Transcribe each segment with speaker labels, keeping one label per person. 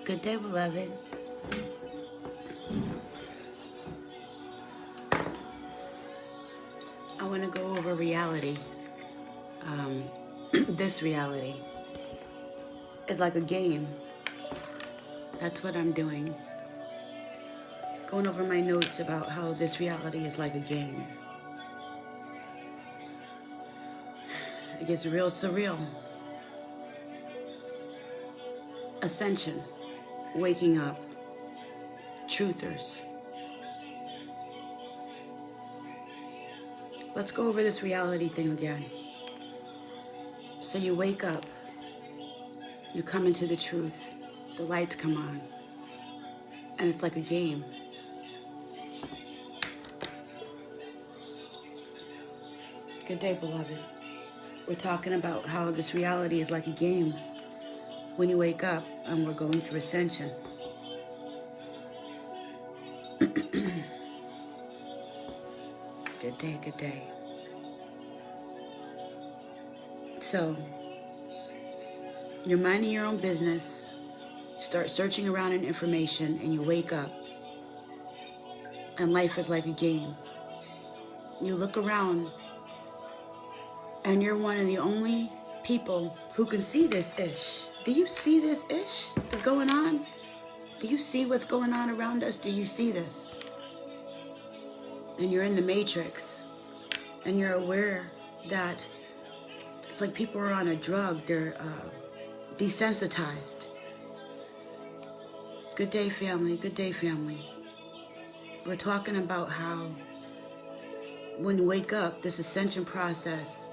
Speaker 1: Good day, beloved. I want to go over reality. This reality is like a game. That's what I'm doing. Going over my notes about how this reality is like a game. It gets real surreal. Ascension. Waking up. Truthers. Let's go over this reality thing again. So you wake up, you come into the truth, the lights come on, and it's like a game. Good day, beloved. We're talking about how this reality is like a game when you wake up and we're going through ascension. Good day, good day. So, you're minding your own business, start searching around in information, and you wake up, and life is like a game. You look around, and you're one of the only people who can see this ish. Do you see this ish that's going on? Do you see what's going on around us? Do you see this? And you're in the matrix, and you're aware that it's like people are on a drug. They're desensitized. Good day, family. Good day, family. We're talking about how when you wake up, this ascension process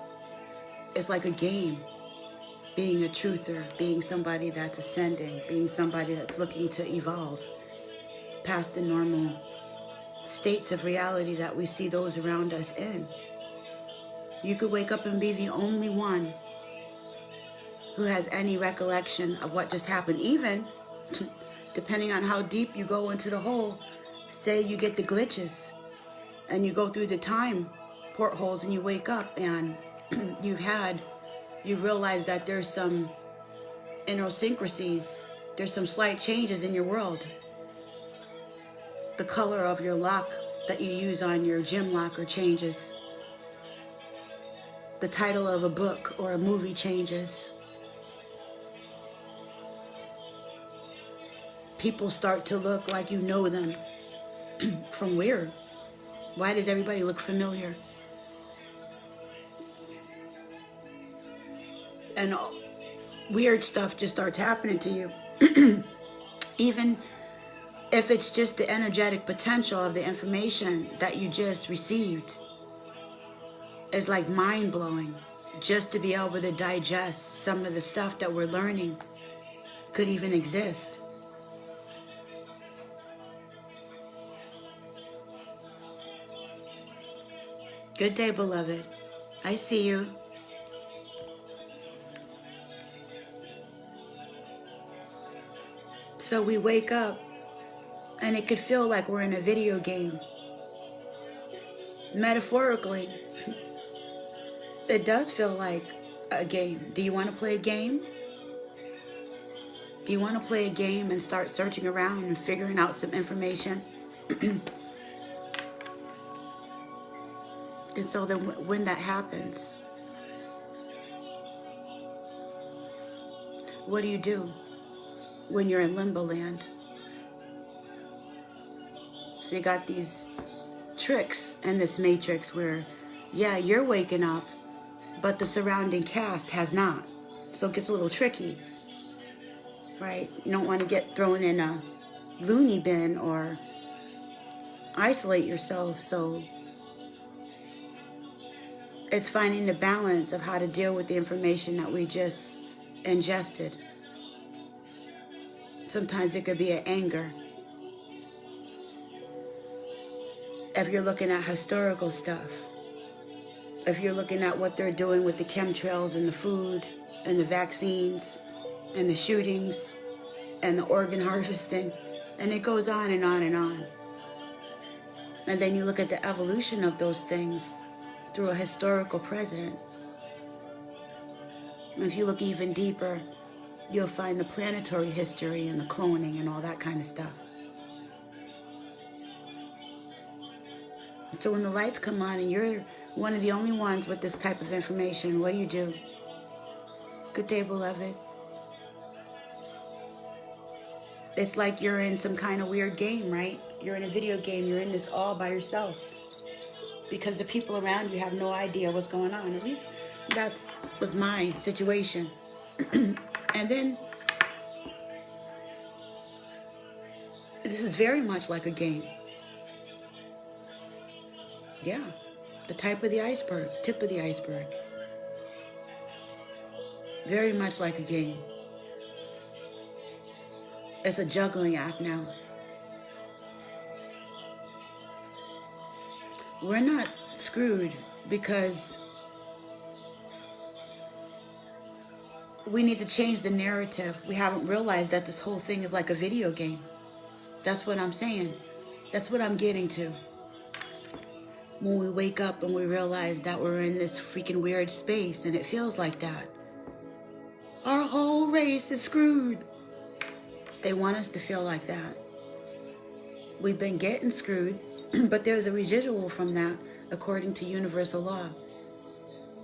Speaker 1: is like a game. Being a truther, being somebody that's ascending, being somebody that's looking to evolve past the normal states of reality that we see those around us in. You could wake up and be the only one who has any recollection of what just happened. Even, depending on how deep you go into the hole, say you get the glitches and you go through the time portholes and you wake up and you realize that there's some idiosyncrasies, there's some slight changes in your world. The color of your lock that you use on your gym locker changes. The title of a book or a movie changes. People start to look like you know them. From where? Why does everybody look familiar? And weird stuff just starts happening to you. Even if it's just the energetic potential of the information that you just received is like mind-blowing. Just to be able to digest some of the stuff that we're learning could even exist. Good day, beloved. I see you. So we wake up and it could feel like we're in a video game. Metaphorically, it does feel like a game. Do you want to play a game? Do you want to play a game and start searching around and figuring out some information? And so then when that happens, what do you do when you're in limbo land? So you got these tricks in this matrix where, yeah, you're waking up, but the surrounding cast has not. So it gets a little tricky, right? You don't want to get thrown in a loony bin or isolate yourself. So it's finding the balance of how to deal with the information that we just ingested. Sometimes it could be an anger. If you're looking at historical stuff, if you're looking at what they're doing with the chemtrails and the food and the vaccines and the shootings and the organ harvesting, and it goes on and on and on. And then you look at the evolution of those things through a historical precedent. And if you look even deeper, you'll find the planetary history and the cloning and all that kind of stuff. So when the lights come on and you're one of the only ones with this type of information, what do? Good day, beloved. It's like you're in some kind of weird game, right? You're in a video game. You're in this all by yourself. Because the people around you have no idea what's going on. At least that was my situation. And then, this is very much like a game. Yeah, the type of the iceberg, tip of the iceberg. Very much like a game. It's a juggling act now. We're not screwed because we need to change the narrative. We haven't realized that this whole thing is like a video game. That's what I'm saying. That's what I'm getting to. When we wake up and we realize that we're in this freaking weird space and it feels like that. Our whole race is screwed. They want us to feel like that. We've been getting screwed, but there's a residual from that according to universal law.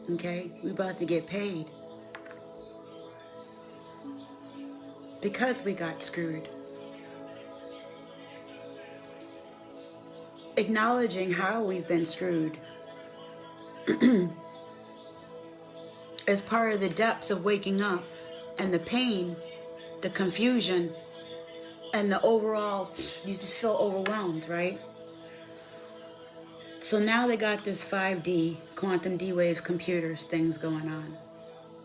Speaker 1: Okay? We're about to get paid. Because we got screwed. Acknowledging how we've been screwed is part of the depths of waking up, and the pain, the confusion, and the overall, you just feel overwhelmed, right? So now they got this 5D, quantum D-wave computers things going on.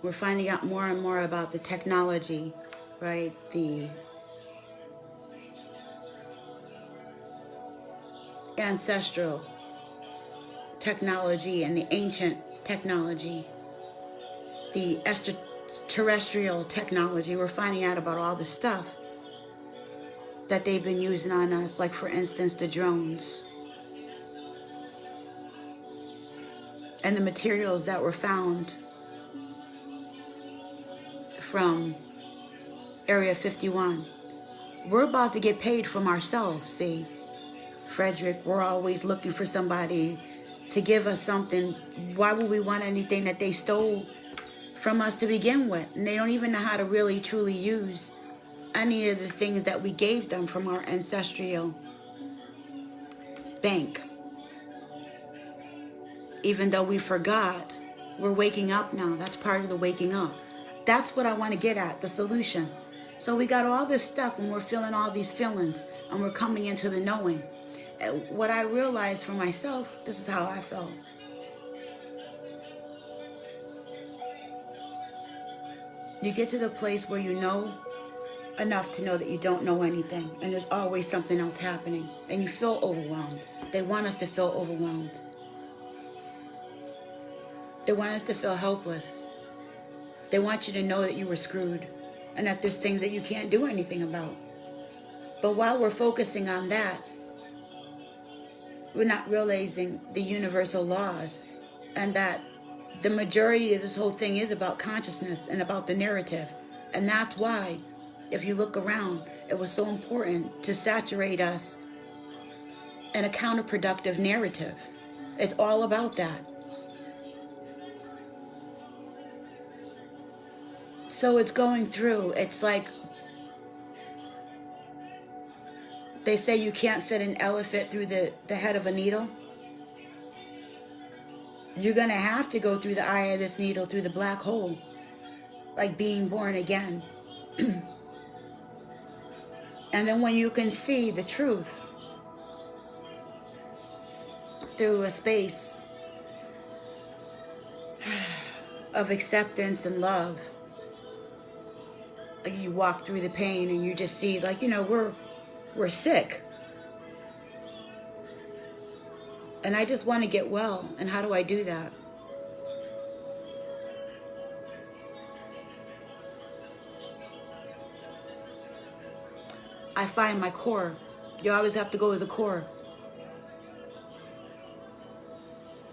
Speaker 1: We're finding out more and more about the technology, right? The ancestral technology and the ancient technology, the extraterrestrial technology. We're finding out about all the stuff that they've been using on us, like for instance the drones and the materials that were found from Area 51. We're about to get paid from ourselves, see? Frederick, we're always looking for somebody to give us something. Why would we want anything that they stole from us to begin with? And they don't even know how to really truly use any of the things that we gave them from our ancestral bank. Even though we forgot, we're waking up now. That's part of the waking up. That's what I want to get at, the solution. So we got all this stuff and we're feeling all these feelings and we're coming into the knowing. What I realized for myself, this is how I felt. You get to the place where you know enough to know that you don't know anything, and there's always something else happening, and you feel overwhelmed. They want us to feel overwhelmed. They want us to feel helpless. They want you to know that you were screwed and that there's things that you can't do anything about. But while we're focusing on that, we're not realizing the universal laws, and that the majority of this whole thing is about consciousness and about the narrative. And that's why, if you look around, it was so important to saturate us in a counterproductive narrative. It's all about that. So it's going through, it's like, they say you can't fit an elephant through the head of a needle. You're going to have to go through the eye of this needle, through the black hole, like being born again. And then when you can see the truth through a space of acceptance and love, like you walk through the pain and you just see, like, you know, we're sick. And I just want to get well. And how do I do that? I find my core. You always have to go to the core.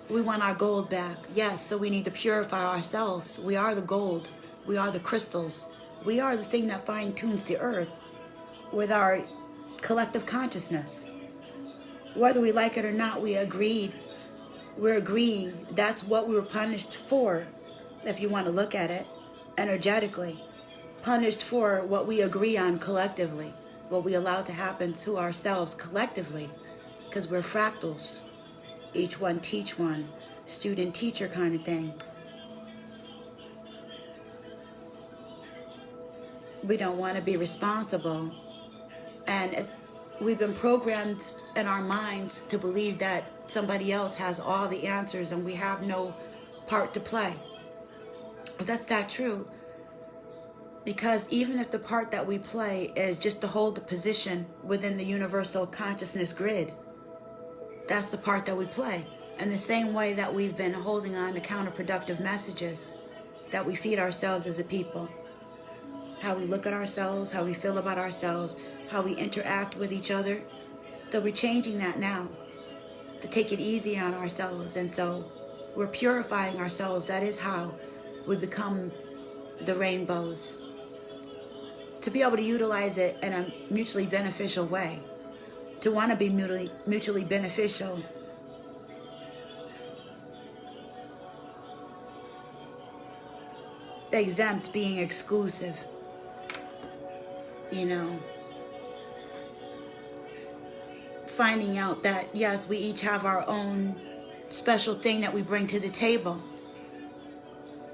Speaker 1: We want our gold back. Yes, so we need to purify ourselves. We are the gold. We are the crystals. We are the thing that fine-tunes the earth with our collective consciousness. Whether we like it or not, we're agreeing that's what we were punished for, if you want to look at it energetically. Punished for what we agree on collectively, what we allow to happen to ourselves collectively, because we're fractals. Each one teach one, student-teacher kind of thing. We don't want to be responsible. And we've been programmed in our minds to believe that somebody else has all the answers and we have no part to play. But that's not true. Because even if the part that we play is just to hold the position within the universal consciousness grid, that's the part that we play. And the same way that we've been holding on to counterproductive messages that we feed ourselves as a people. How we look at ourselves, how we feel about ourselves, how we interact with each other. So we're changing that now to take it easy on ourselves. And so we're purifying ourselves. That is how we become the rainbows. To be able to utilize it in a mutually beneficial way. To want to be mutually beneficial. Exempt being exclusive. You know. Finding out that, yes, we each have our own special thing that we bring to the table.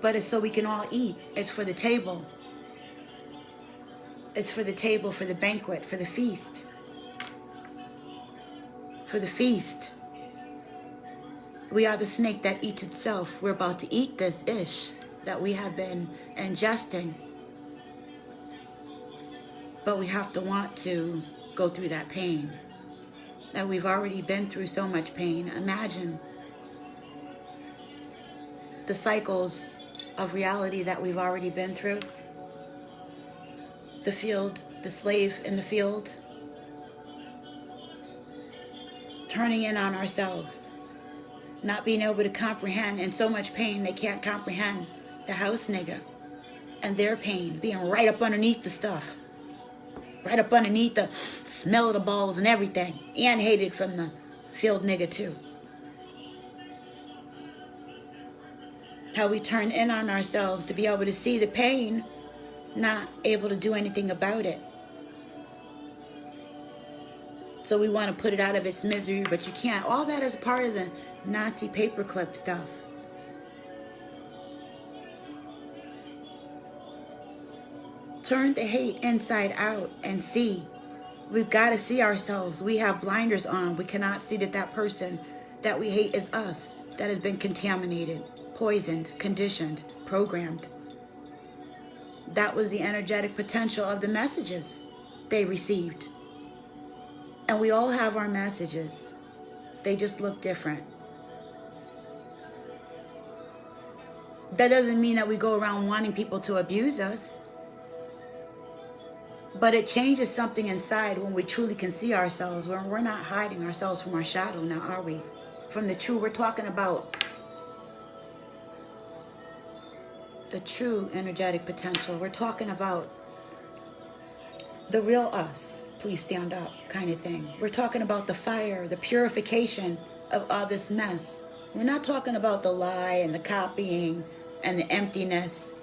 Speaker 1: But it's so we can all eat. It's for the table. It's for the table, for the banquet, for the feast. For the feast. We are the snake that eats itself. We're about to eat this ish that we have been ingesting. But we have to want to go through that pain. That we've already been through so much pain. Imagine the cycles of reality that we've already been through. The field, the slave in the field. Turning in on ourselves. Not being able to comprehend, and so much pain they can't comprehend the house nigga. And their pain, being right up underneath the stuff. Right up underneath the smell of the balls and everything. And hated from the field nigga too. How we turn in on ourselves to be able to see the pain, not able to do anything about it. So we want to put it out of its misery, but you can't. All that is part of the Nazi paperclip stuff. Turn the hate inside out and see. We've got to see ourselves. We have blinders on. We cannot see that that person that we hate is us. That has been contaminated, poisoned, conditioned, programmed. That was the energetic potential of the messages they received. And we all have our messages. They just look different. That doesn't mean that we go around wanting people to abuse us. But it changes something inside when we truly can see ourselves, when we're not hiding ourselves from our shadow now, are we? From the true, we're talking about the true energetic potential. We're talking about the real us, please stand up kind of thing. We're talking about the fire, the purification of all this mess. We're not talking about the lie and the copying and the emptiness,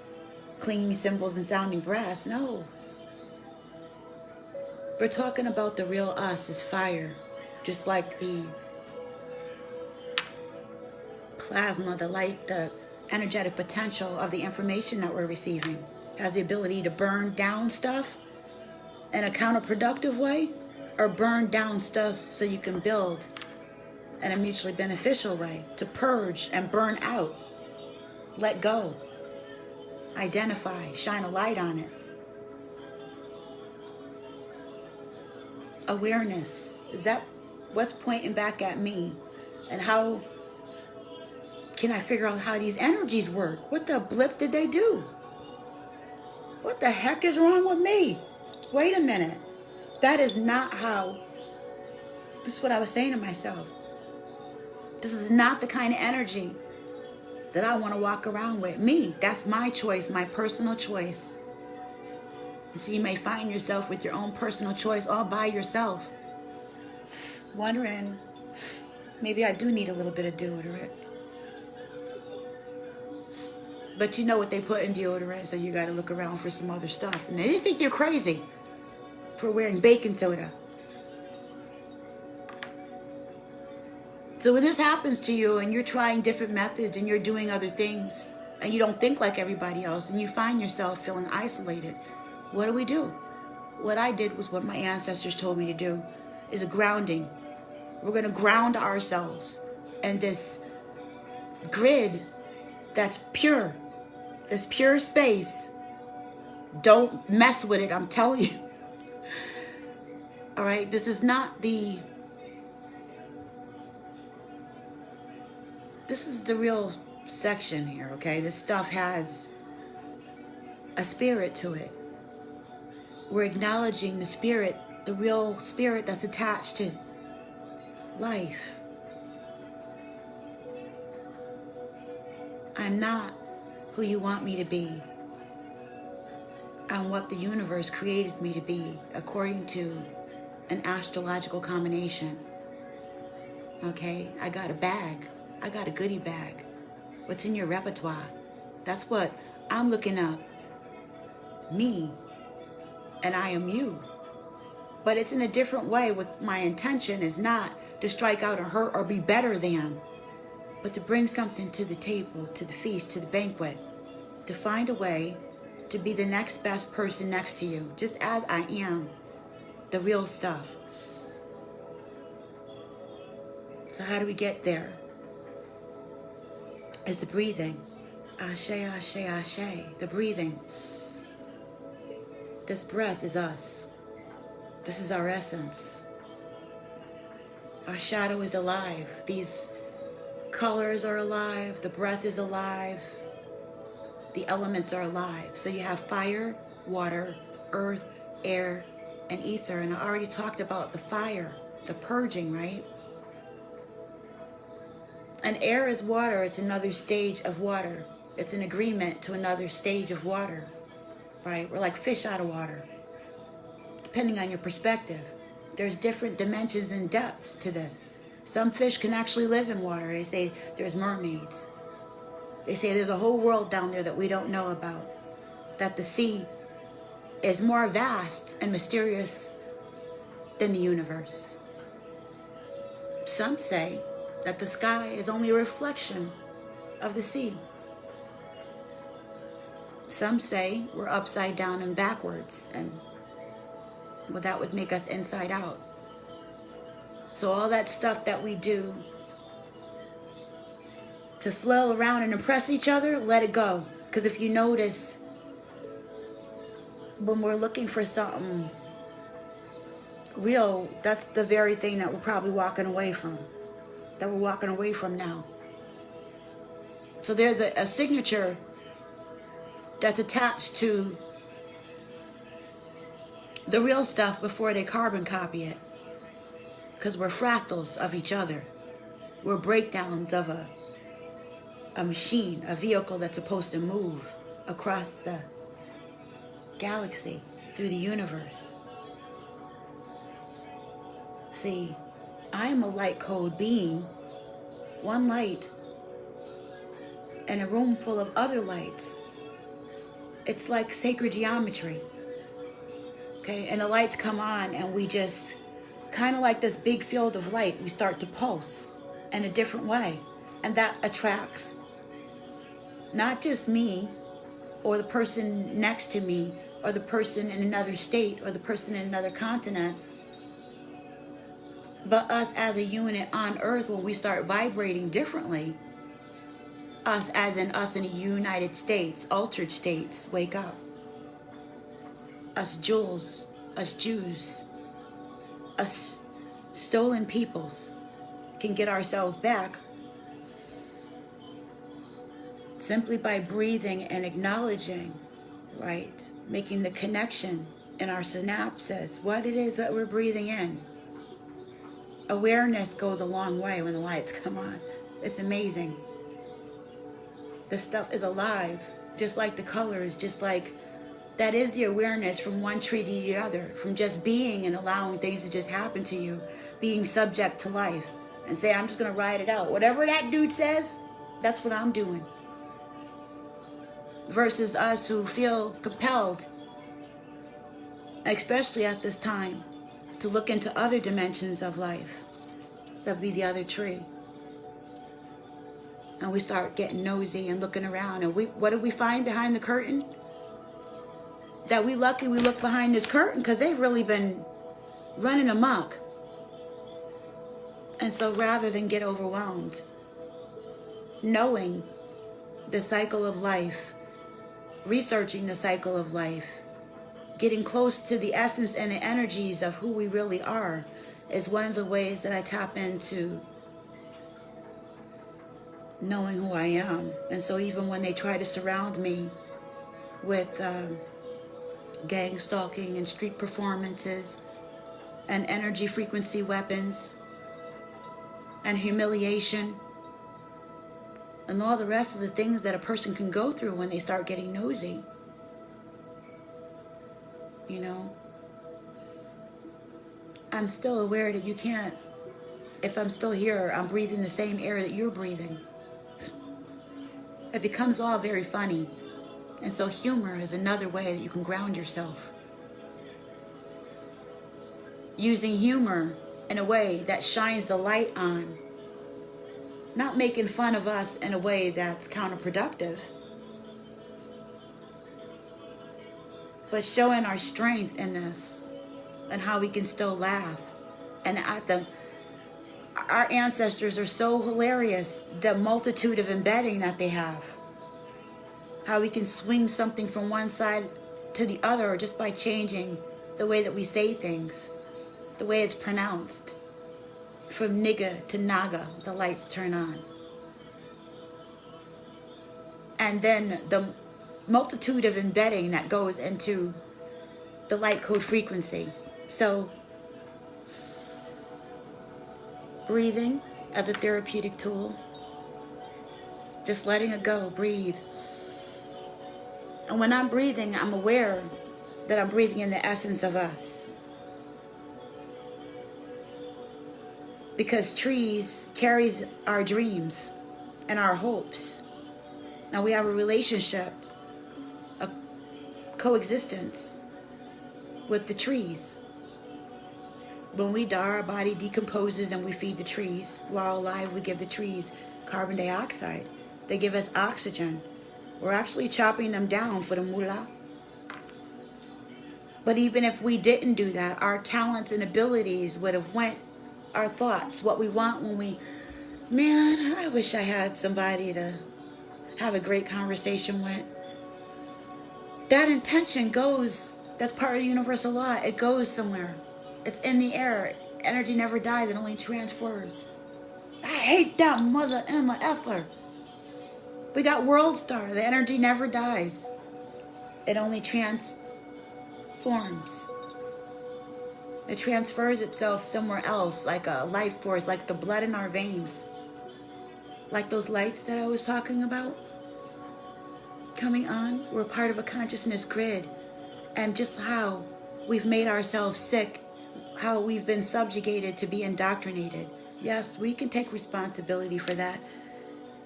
Speaker 1: clinging cymbals and sounding brass. No. We're talking about the real us is fire, just like the plasma, the light, the energetic potential of the information that we're receiving has the ability to burn down stuff in a counterproductive way, or burn down stuff so you can build in a mutually beneficial way, to purge and burn out, let go, identify, shine a light on it. Awareness, is that what's pointing back at me? And how can I figure out how these energies work? What the blip did they do? What the heck is wrong with me? Wait a minute. That is not how, this is what I was saying to myself. This is not the kind of energy that I want to walk around with. Me, that's my choice, my personal choice. So you may find yourself with your own personal choice all by yourself, wondering, maybe I do need a little bit of deodorant. But you know what they put in deodorant, so you got to look around for some other stuff. And they think you're crazy for wearing baking soda. So when this happens to you and you're trying different methods and you're doing other things and you don't think like everybody else and you find yourself feeling isolated, what do? What I did was what my ancestors told me to do, is a grounding. We're going to ground ourselves in this grid that's pure. This pure space. Don't mess with it, I'm telling you. All right, this is not the... This is the real section here, okay? This stuff has a spirit to it. We're acknowledging the spirit, the real spirit that's attached to life. I'm not who you want me to be. I'm what the universe created me to be according to an astrological combination. Okay? I got a bag. I got a goodie bag. What's in your repertoire? That's what I'm looking up. Me. And I am you. But it's in a different way. With my intention is not to strike out or hurt or be better than, but to bring something to the table, to the feast, to the banquet, to find a way to be the next best person next to you, just as I am, the real stuff. So how do we get there? It's the breathing. Ashe, ashe, ashe. The breathing. This breath is us. This is our essence. Our shadow is alive. These colors are alive. The breath is alive. The elements are alive. So you have fire, water, earth, air, and ether. And I already talked about the fire, the purging, right? And air is water. It's another stage of water. It's an agreement to another stage of water, right? We're like fish out of water, depending on your perspective. There's different dimensions and depths to this. Some fish can actually live in water. They say there's mermaids. They say there's a whole world down there that we don't know about. That the sea is more vast and mysterious than the universe. Some say that the sky is only a reflection of the sea. Some say we're upside down and backwards, and well, that would make us inside out. So all that stuff that we do to flail around and impress each other, let it go. Because if you notice, when we're looking for something real, that's the very thing that we're probably walking away from. That we're walking away from now. So there's a signature that's attached to the real stuff before they carbon copy it. Because we're fractals of each other. We're breakdowns of a machine, a vehicle that's supposed to move across the galaxy, through the universe. See, I am a light code being, one light, and a room full of other lights. It's like sacred geometry. Okay, and the lights come on and we just, kind of like this big field of light, we start to pulse in a different way. And that attracts not just me or the person next to me or the person in another state or the person in another continent, but us as a unit on earth. When we start vibrating differently, us as in us in the United States, altered states, wake up. Us Jules, us Jews, us stolen peoples can get ourselves back simply by breathing and acknowledging, right? Making the connection in our synapses, what it is that we're breathing in. Awareness goes a long way when the lights come on. It's amazing. The stuff is alive, just like the colors, just like That is the awareness from one tree to the other, from just being and allowing things to just happen to you, being subject to life, and say, I'm just going to ride it out. Whatever that dude says, that's what I'm doing. Versus us who feel compelled, especially at this time, to look into other dimensions of life. So that'd be the other tree. And we start getting nosy and looking around. And what do we find behind the curtain? That we lucky we look behind this curtain, because they've really been running amok. And so rather than get overwhelmed, knowing the cycle of life, researching the cycle of life, getting close to the essence and the energies of who we really are is one of the ways that I tap into knowing who I am. And so even when they try to surround me with gang stalking and street performances and energy frequency weapons and humiliation and all the rest of the things that a person can go through when they start getting nosy, you know, I'm still aware that you can't, if I'm still here, I'm breathing the same air that you're breathing. It becomes all very funny. And so humor is another way that you can ground yourself. Using humor in a way that shines the light on. Not making fun of us in a way that's counterproductive. But showing our strength in this. And how we can still laugh. And at them, our ancestors are so hilarious. The multitude of embedding that they have. How we can swing something from one side to the other just by changing the way that we say things, the way it's pronounced. From nigga to naga, the lights turn on. And then the multitude of embedding that goes into the light code frequency. So, breathing as a therapeutic tool. Just letting it go, breathe. And when I'm breathing, I'm aware that I'm breathing in the essence of us. Because trees carries our dreams and our hopes. Now we have a relationship, a coexistence with the trees. When we die, our body decomposes and we feed the trees. While alive, we give the trees carbon dioxide. They give us oxygen. We're actually chopping them down for the moolah. But even if we didn't do that, our talents and abilities would have went, our thoughts, what we want when we, man, I wish I had somebody to have a great conversation with. That intention goes, that's part of the universal law. It goes somewhere. It's in the air. Energy never dies, it only transfers. I hate that mother Emma effer. We got World Star. The energy never dies. It only transforms. It transfers itself somewhere else, like a life force, like the blood in our veins. Like those lights that I was talking about coming on. We're part of a consciousness grid. And just how we've made ourselves sick, how we've been subjugated to be indoctrinated. Yes, we can take responsibility for that.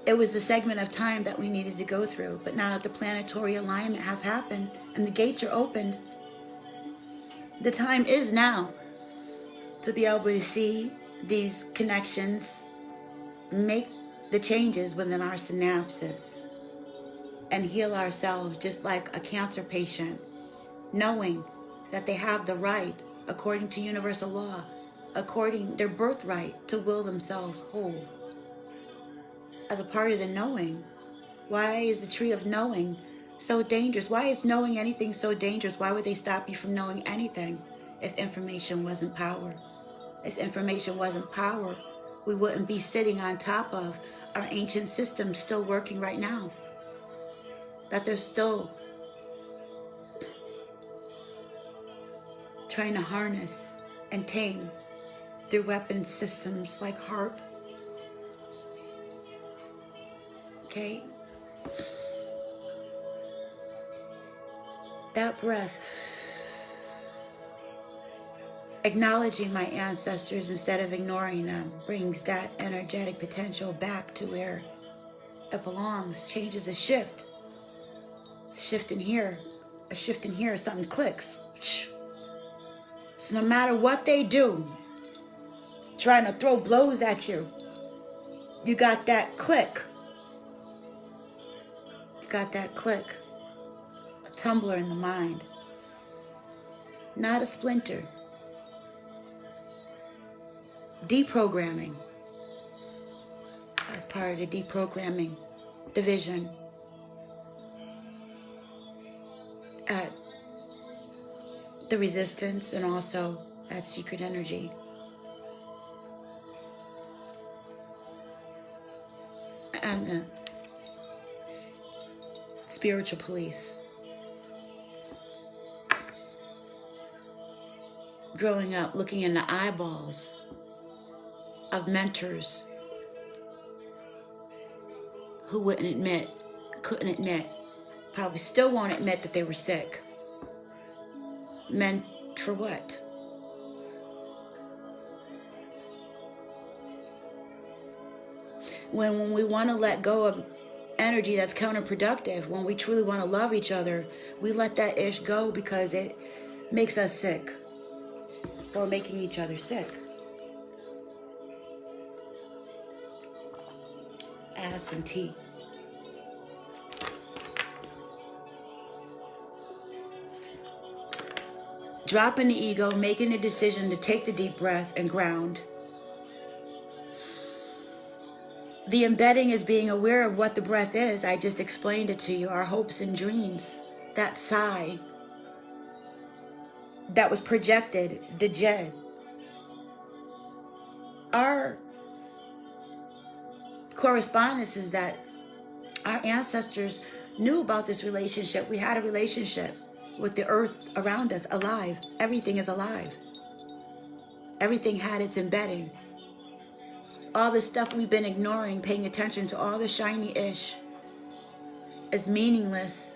Speaker 1: It was a segment of time that we needed to go through. But now that the planetary alignment has happened and the gates are opened, the time is now to be able to see these connections, make the changes within our synapses, and heal ourselves just like a cancer patient, knowing that they have the right, according to universal law, according their birthright, to will themselves whole. As a part of the knowing, why is the tree of knowing so dangerous? Why is knowing anything so dangerous? Why would they stop you from knowing anything if information wasn't power? If information wasn't power, we wouldn't be sitting on top of our ancient systems still working right now. That they're still trying to harness and tame through weapon systems like HARP. Okay? that breath, acknowledging my ancestors instead of ignoring them, brings that energetic potential back to where it belongs, changes a shift. A shift in here, a shift in here, something clicks. So no matter what they do, trying to throw blows at you, you got that click. You got that click. A tumbler in the mind. Not a splinter. Deprogramming. As part of the deprogramming division at the resistance and also at secret energy. And the spiritual police. Growing up, looking in the eyeballs of mentors who couldn't admit, probably still won't admit that they were sick. Meant for what? When we want to let go of energy that's counterproductive, when we truly want to love each other, we let that ish go because it makes us sick. Or making each other sick. Add some tea. Dropping the ego, making a decision to take the deep breath and ground. The embedding is being aware of what the breath is. I just explained it to you. Our hopes and dreams. That sigh that was projected, the Jed. Our correspondence is that our ancestors knew about this relationship. We had a relationship with the earth around us, alive. Everything is alive. Everything had its embedding. All the stuff we've been ignoring, paying attention to, all the shiny-ish is meaningless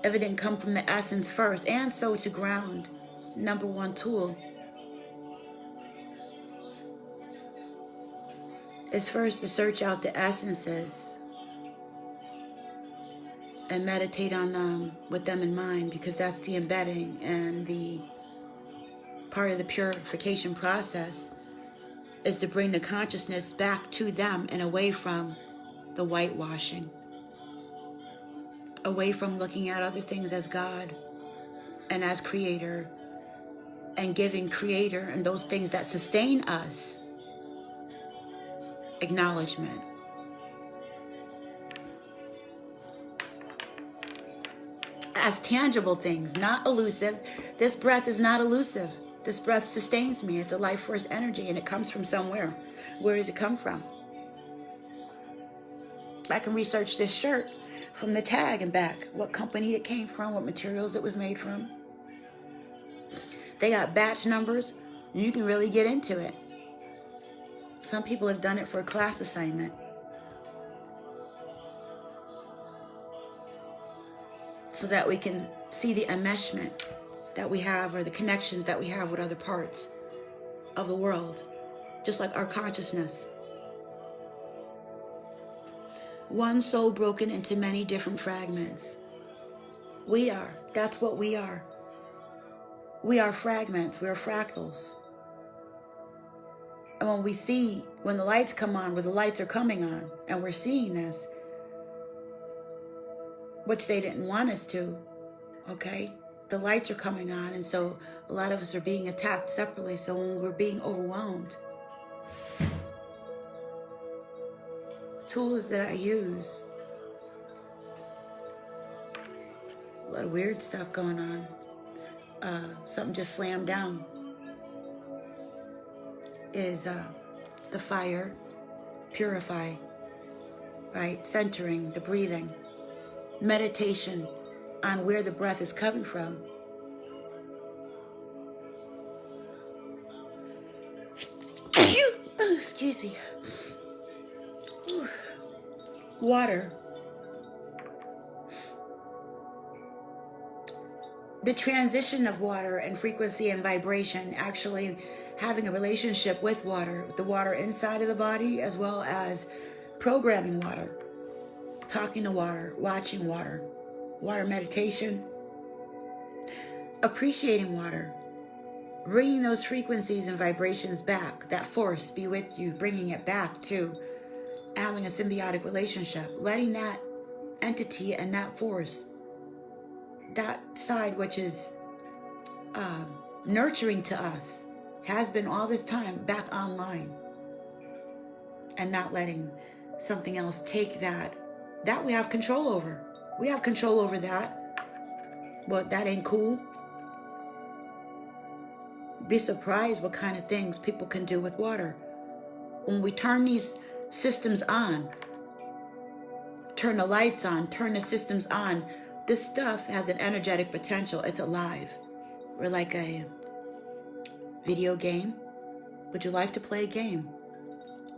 Speaker 1: if it didn't come from the essence first. And so to ground, number one tool is first to search out the essences and meditate on them with them in mind, because that's the embedding and the part of the purification process is to bring the consciousness back to them and away from the whitewashing. Away from looking at other things as God and as creator and giving creator and those things that sustain us acknowledgement. As tangible things, not elusive. This breath is not elusive. This breath sustains me. It's a life force energy and it comes from somewhere. Where does it come from? I can research this shirt from the tag and back, what company it came from, what materials it was made from. They got batch numbers, and you can really get into it. Some people have done it for a class assignment. So that we can see the enmeshment that we have, or the connections that we have with other parts of the world, just like our consciousness. One soul broken into many different fragments. We are. That's what we are. We are fragments. We are fractals. And when we see, when the lights come on, where the lights are coming on, and we're seeing this, which they didn't want us to, okay? The lights are coming on, and so a lot of us are being attacked separately. So when we're being overwhelmed, tools that I use, a lot of weird stuff going on. Something just slammed down. Is the fire, purify, right? Centering, the breathing, meditation on where the breath is coming from. Oh, excuse me. Water. the transition of water and frequency and vibration, actually having a relationship with water, the water inside of the body, as well as programming water, talking to water, watching water, water meditation, appreciating water, bringing those frequencies and vibrations back, that force be with you, bringing it back to having a symbiotic relationship, letting that entity and that force, that side which is nurturing to us, has been all this time, back online, and not letting something else take that we have control over. We have control over that, but that ain't cool. Be surprised what kind of things people can do with water. When we turn these systems on, turn the lights on, turn the systems on, this stuff has an energetic potential. It's alive. We're like a video game. Would you like to play a game?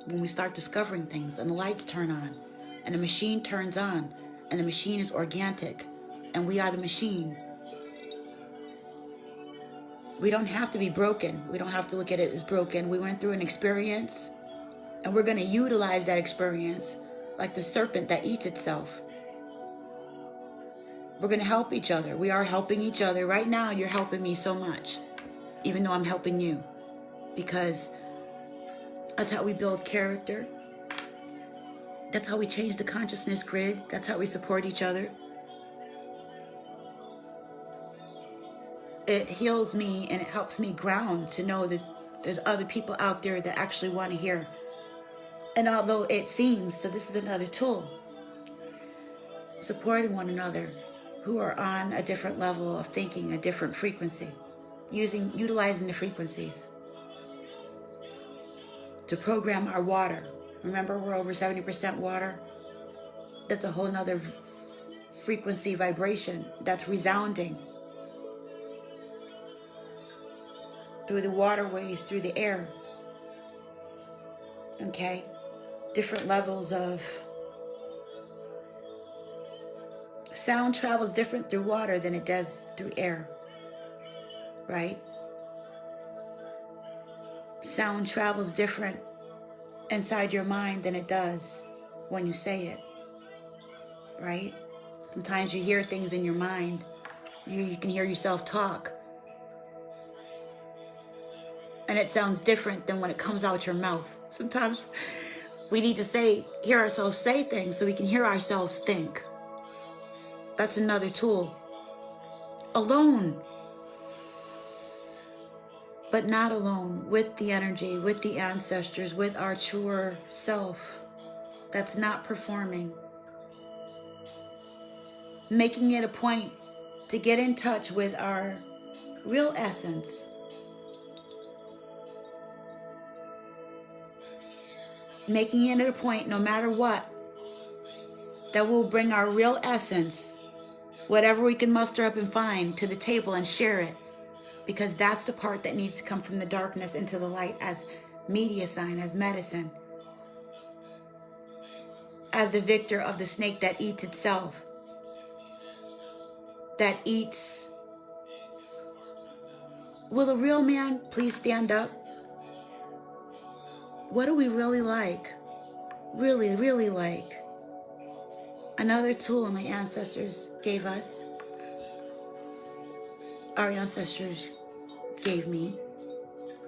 Speaker 1: When we start discovering things and the lights turn on and the machine turns on and the machine is organic and we are the machine. We don't have to be broken. We don't have to look at it as broken. We went through an experience and we're going to utilize that experience like the serpent that eats itself. We're going to help each other. We are helping each other. Right now, you're helping me so much, even though I'm helping you, because that's how we build character. That's how we change the consciousness grid. That's how we support each other. It heals me and it helps me ground to know that there's other people out there that actually want to hear. And although it seems, so this is another tool, supporting one another who are on a different level of thinking, a different frequency, utilizing the frequencies to program our water. Remember, we're over 70% water. That's a whole nother frequency vibration that's resounding through the waterways, through the air. Okay? Different levels of sound travels different through water than it does through air. Right? Sound travels different inside your mind than it does when you say it. Right? Sometimes you hear things in your mind. You can hear yourself talk. And it sounds different than when it comes out your mouth. Sometimes we need to hear ourselves say things so we can hear ourselves think. That's another tool. Alone. But not alone. With the energy, with the ancestors, with our truer self. That's not performing. Making it a point to get in touch with our real essence. Making it a point, no matter what, that we'll bring our real essence, whatever we can muster up and find, to the table and share it. Because that's the part that needs to come from the darkness into the light as media sign, as medicine. As the victor of the snake that eats itself. That eats. Will a real man please stand up? What do we really like? Really, really like? Another tool my ancestors gave us, our ancestors gave me,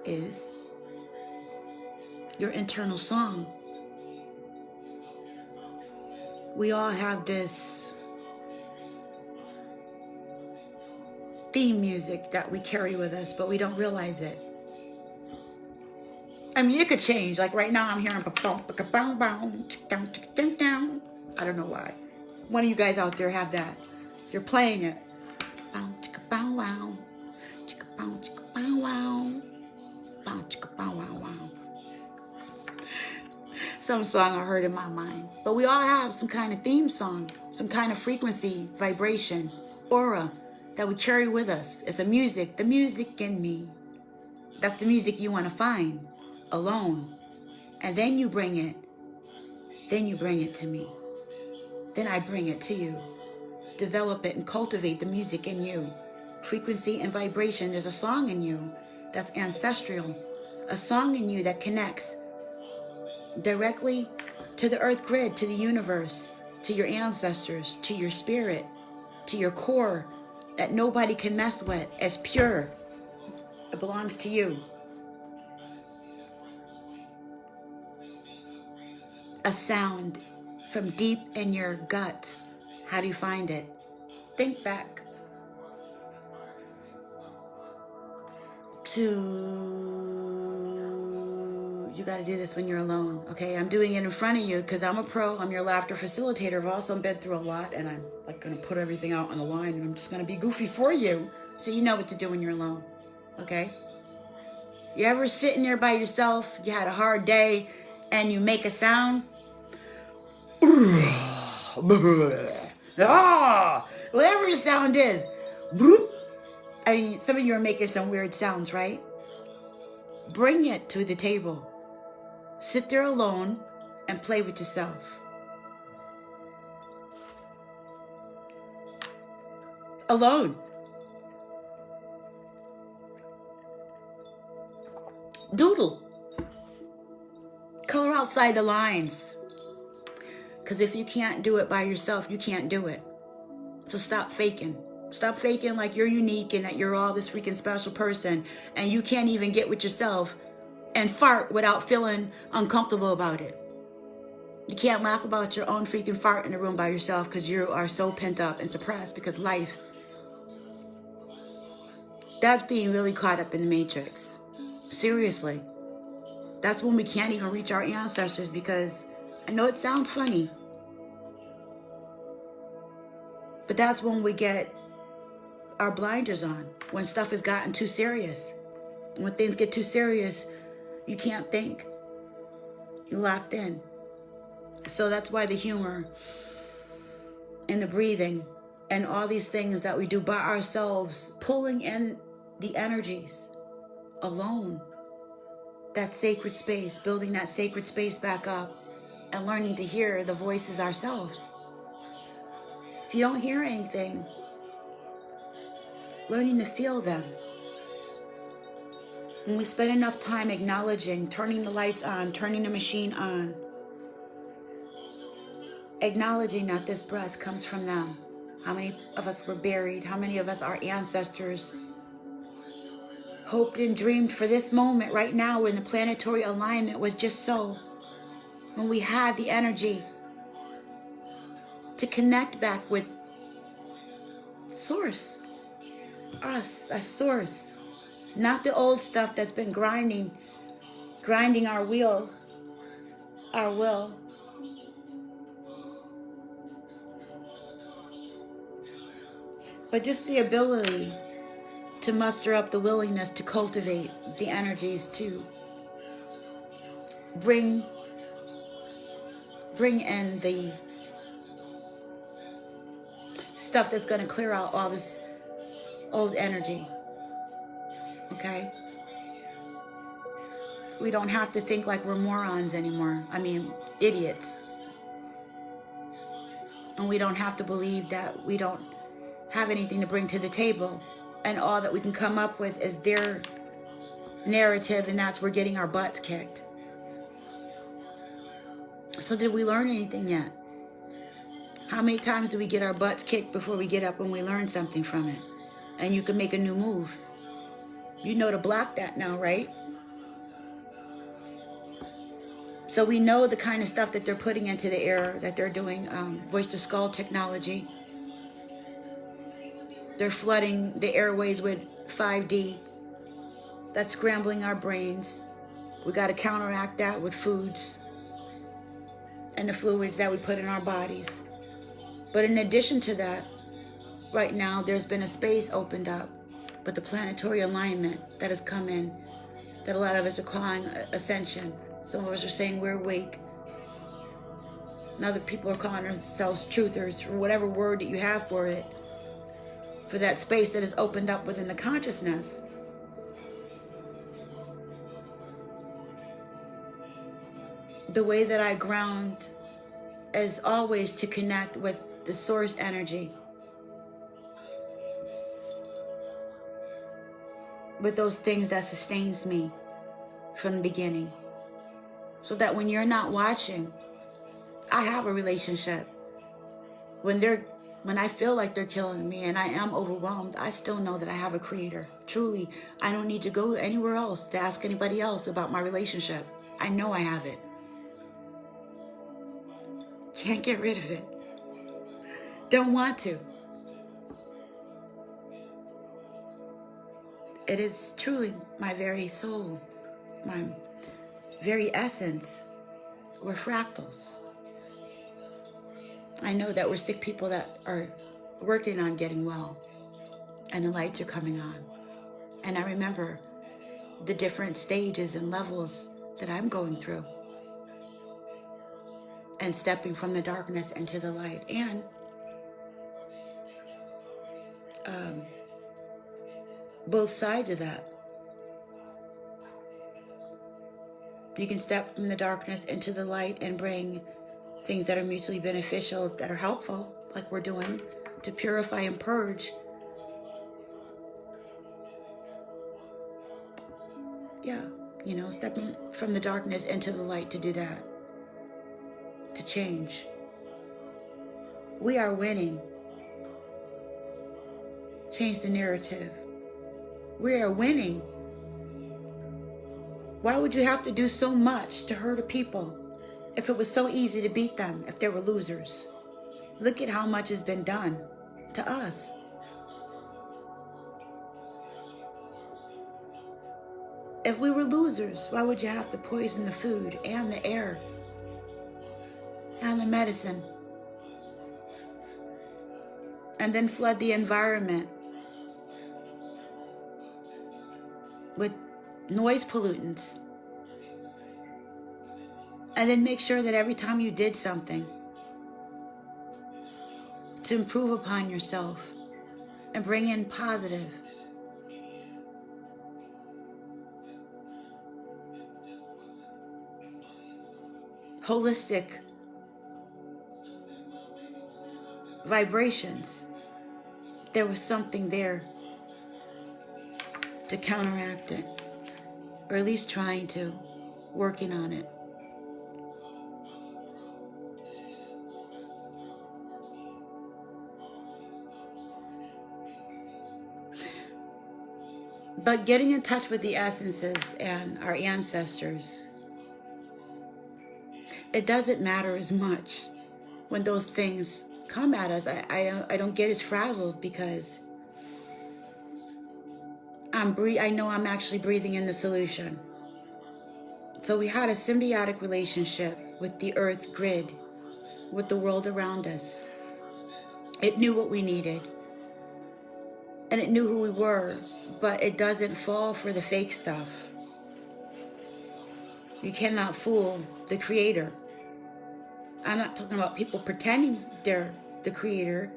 Speaker 1: is your internal song. We all have this theme music that we carry with us, but we don't realize it. I mean, it could change. Like right now, I'm hearing I don't know why. One of you guys out there have that. You're playing it. Some song I heard in my mind. But we all have some kind of theme song, some kind of frequency, vibration, aura that we carry with us. It's a music, the music in me. That's the music you want to find alone. And then you bring it. Then you bring it to me. Then I bring it to you. Develop it and cultivate the music in you. frequency and vibration. There's a song in you that's ancestral, a song in you that connects directly to the earth grid, to the universe, to your ancestors, to your spirit, to your core, that nobody can mess with. It's pure. It belongs to you. A sound from deep in your gut. How do you find it? Think back to, you got to do this when you're alone, okay? I'm doing it in front of you because I'm a pro. I'm your laughter facilitator. I've also been through a lot, and I'm like going to put everything out on the line, and I'm just going to be goofy for you so you know what to do when you're alone, okay? You ever sitting there by yourself, you had a hard day, and you make a sound? Whatever the sound is. I mean, some of you are making some weird sounds, right? Bring it to the table. Sit there alone and play with yourself. Alone. Doodle. Color outside the lines. Because if you can't do it by yourself, you can't do it. So stop faking. Stop faking like you're unique and that you're all this freaking special person and you can't even get with yourself and fart without feeling uncomfortable about it. You can't laugh about your own freaking fart in the room by yourself because you are so pent up and suppressed because life. That's being really caught up in the matrix. Seriously. That's when we can't even reach our ancestors because I know it sounds funny, but that's when we get our blinders on, when stuff has gotten too serious. When things get too serious, you can't think. You're locked in. So that's why the humor and the breathing and all these things that we do by ourselves, pulling in the energies alone, that sacred space, building that sacred space back up and learning to hear the voices ourselves. If you don't hear anything, learning to feel them. When we spend enough time acknowledging, turning the lights on, turning the machine on, acknowledging that this breath comes from them. How many of us were buried? How many of us, our ancestors, hoped and dreamed for this moment right now when the planetary alignment was just so, when we had the energy to connect back with Source. Us, a source. Not the old stuff that's been grinding our will. But just the ability to muster up the willingness to cultivate the energies to bring in the stuff that's going to clear out all this old energy. Okay? We don't have to think like we're morons anymore. I mean, idiots. And we don't have to believe that we don't have anything to bring to the table. And all that we can come up with is their narrative, and that's we're getting our butts kicked. So did we learn anything yet? How many times do we get our butts kicked before we get up and we learn something from it? And you can make a new move. You know to block that now, right? So we know the kind of stuff that they're putting into the air, that they're doing voice to skull technology. They're flooding the airways with 5D. That's scrambling our brains. We got to counteract that with foods and the fluids that we put in our bodies. But in addition to that, right now there's been a space opened up with the planetary alignment that has come in, that a lot of us are calling ascension. Some of us are saying we're awake. And other people are calling themselves truthers, or whatever word that you have for it, for that space that is opened up within the consciousness. The way that I ground is always to connect with the source energy. with those things that sustains me from the beginning. So that when you're not watching, I have a relationship. When I feel like they're killing me and I am overwhelmed, I still know that I have a creator. Truly, I don't need to go anywhere else to ask anybody else about my relationship. I know I have it. Can't get rid of it. Don't want to. It is truly my very soul, my very essence. We're fractals. I know that we're sick people that are working on getting well, and the lights are coming on. And I remember the different stages and levels that I'm going through, and stepping from the darkness into the light. And both sides of that. You can step from the darkness into the light and bring things that are mutually beneficial, that are helpful, like we're doing, to purify and purge. Yeah, stepping from the darkness into the light to do that, to change. We are winning. Change the narrative. We are winning. Why would you have to do so much to hurt a people if it was so easy to beat them, if they were losers? Look at how much has been done to us. If we were losers, why would you have to poison the food and the air and the medicine and then flood the environment with noise pollutants, and then make sure that every time you did something to improve upon yourself and bring in positive, holistic vibrations, there was something there to counteract it, or at least trying to, working on it. But getting in touch with the essences and our ancestors, it doesn't matter as much when those things come at us. I don't get as frazzled because I know I'm actually breathing in the solution. So we had a symbiotic relationship with the earth grid, with the world around us. It knew what we needed, and it knew who we were, but it doesn't fall for the fake stuff. You cannot fool the creator. I'm not talking about people pretending they're the creator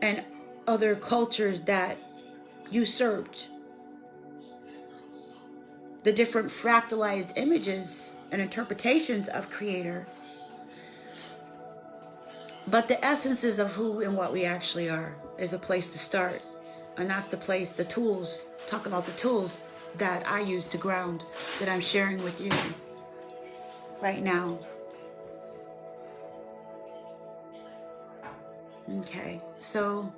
Speaker 1: and other cultures that usurped the different fractalized images and interpretations of creator, but the essences of who and what we actually are is a place to start. And that's the place, the tools, talk about the tools that I use to ground, that I'm sharing with you right now. Okay, so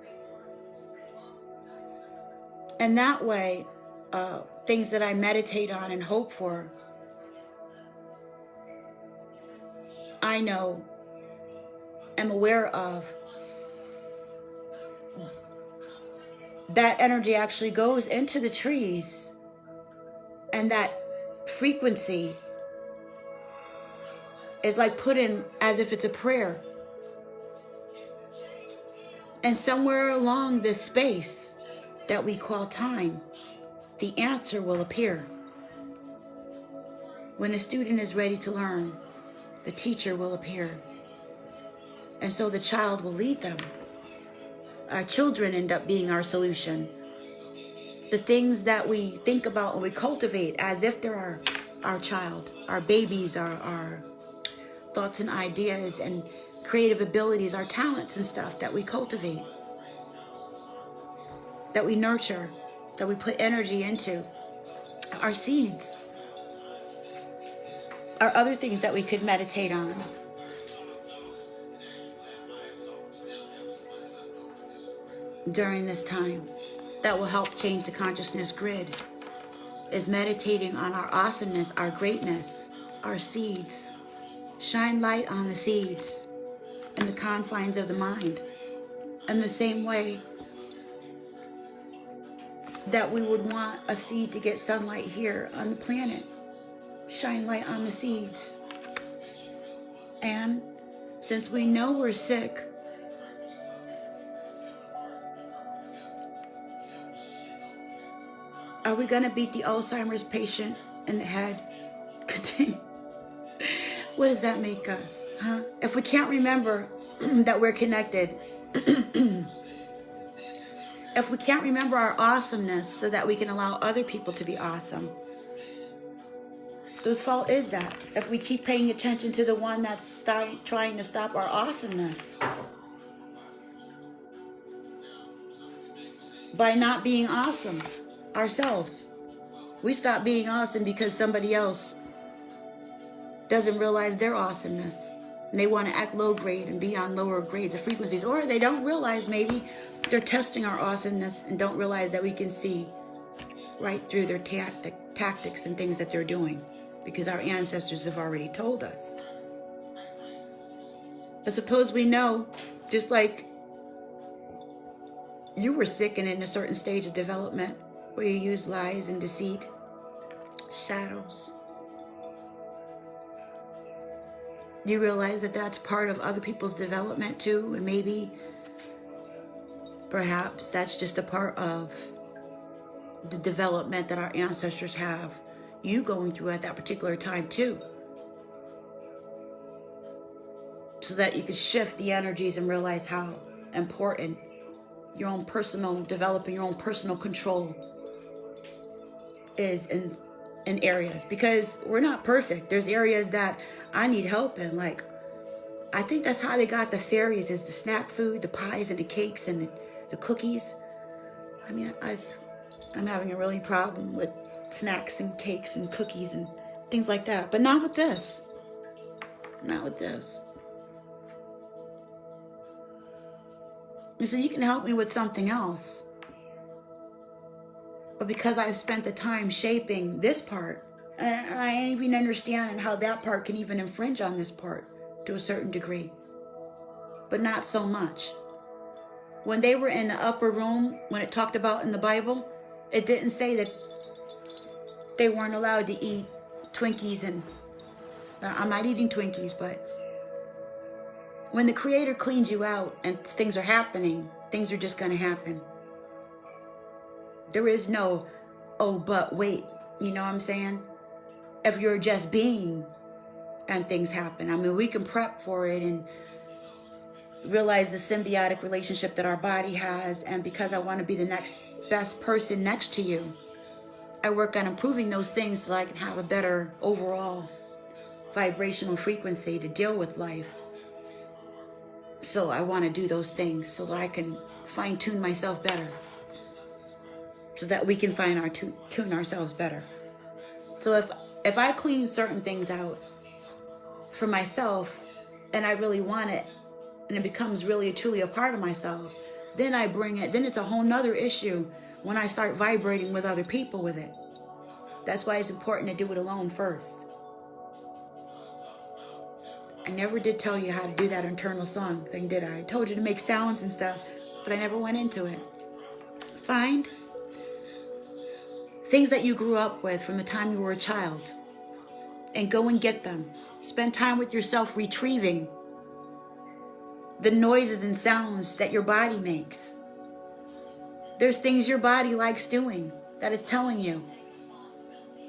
Speaker 1: in that way, things that I meditate on and hope for, I know, am aware of, that energy actually goes into the trees, and that frequency is like put in as if it's a prayer. And somewhere along this space that we call time, the answer will appear. When a student is ready to learn, the teacher will appear. And so the child will lead them. Our children end up being our solution. The things that we think about and we cultivate as if they're our child, our babies, our thoughts and ideas and creative abilities, our talents and stuff that we cultivate. that we nurture, that we put energy into. Our seeds are other things that we could meditate on. During this time, that will help change the consciousness grid, is meditating on our awesomeness, our greatness, our seeds. Shine light on the seeds in the confines of the mind. In the same way that we would want a seed to get sunlight here on the planet. Shine light on the seeds. And since we know we're sick, are we going to beat the Alzheimer's patient in the head? What does that make us, huh? If we can't remember that we're connected, if we can't remember our awesomeness so that we can allow other people to be awesome, whose fault is that? If we keep paying attention to the one that's trying to stop our awesomeness by not being awesome ourselves. We stop being awesome because somebody else doesn't realize their awesomeness. And they want to act low grade and be on lower grades of frequencies. Or they don't realize maybe they're testing our awesomeness and don't realize that we can see right through their tactics and things that they're doing. Because our ancestors have already told us. But suppose we know, just like you were sick and in a certain stage of development where you use lies and deceit, shadows. You realize that that's part of other people's development too, and maybe perhaps that's just a part of the development that our ancestors have you going through at that particular time too, so that you can shift the energies and realize how important your own personal developing, your own personal control is in areas, because we're not perfect. There's areas that I need help in. Like, I think that's how they got the fairies, is the snack food, the pies and the cakes and the cookies. I mean, I'm having a really problem with snacks and cakes and cookies and things like that, but not with this. Not with this. And so you can help me with something else. But because I've spent the time shaping this part, and I ain't even understanding how that part can even infringe on this part to a certain degree. But not so much. When they were in the upper room, when it talked about in the Bible, it didn't say that they weren't allowed to eat Twinkies, and I'm not eating Twinkies, but when the Creator cleans you out and things are happening, things are just going to happen. There is no, oh, but wait, you know what I'm saying? If you're just being and things happen, I mean, we can prep for it and realize the symbiotic relationship that our body has. And because I want to be the next best person next to you, I work on improving those things so I can have a better overall vibrational frequency to deal with life. So I want to do those things so that I can fine-tune myself better, so that we can tune ourselves better. So if I clean certain things out for myself and I really want it, and it becomes really truly a part of myself, then I bring it, then it's a whole nother issue when I start vibrating with other people with it. That's why it's important to do it alone first. I never did tell you how to do that internal song thing, did I? I told you to make sounds and stuff, but I never went into it. Find things that you grew up with from the time you were a child and go and get them. Spend time with yourself retrieving the noises and sounds that your body makes. There's things your body likes doing that it's telling you.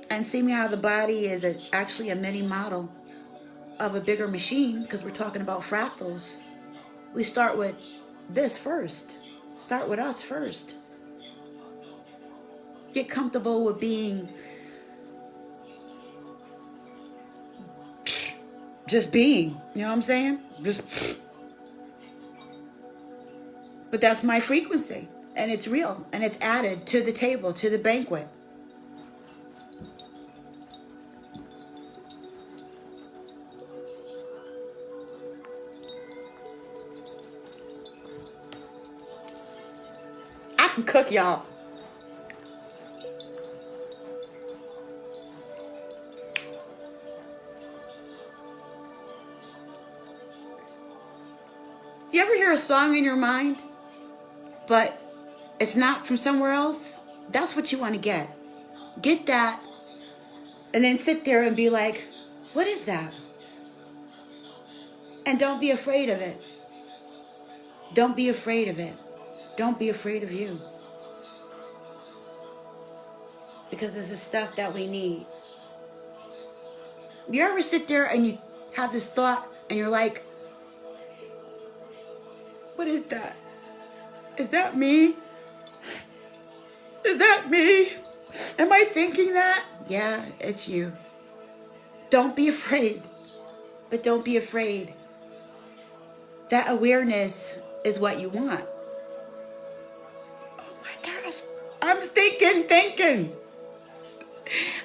Speaker 1: And see how the body is actually a mini model of a bigger machine, because we're talking about fractals. We start with this first. Start with us first. Get comfortable with being just being, you know what I'm saying? But that's my frequency. And it's real, and it's added to the table, to the banquet. I can cook, y'all. You ever hear a song in your mind, but it's not from somewhere else? That's what you want to get. Get that, and then sit there and be like, what is that? And don't be afraid of it. Don't be afraid of it. Don't be afraid of you. Because this is stuff that we need. You ever sit there and you have this thought and you're like, what is that? Is that me? Is that me? Am I thinking that? Yeah, it's you. Don't be afraid. But don't be afraid. That awareness is what you want. Oh my gosh. I'm stinking thinking.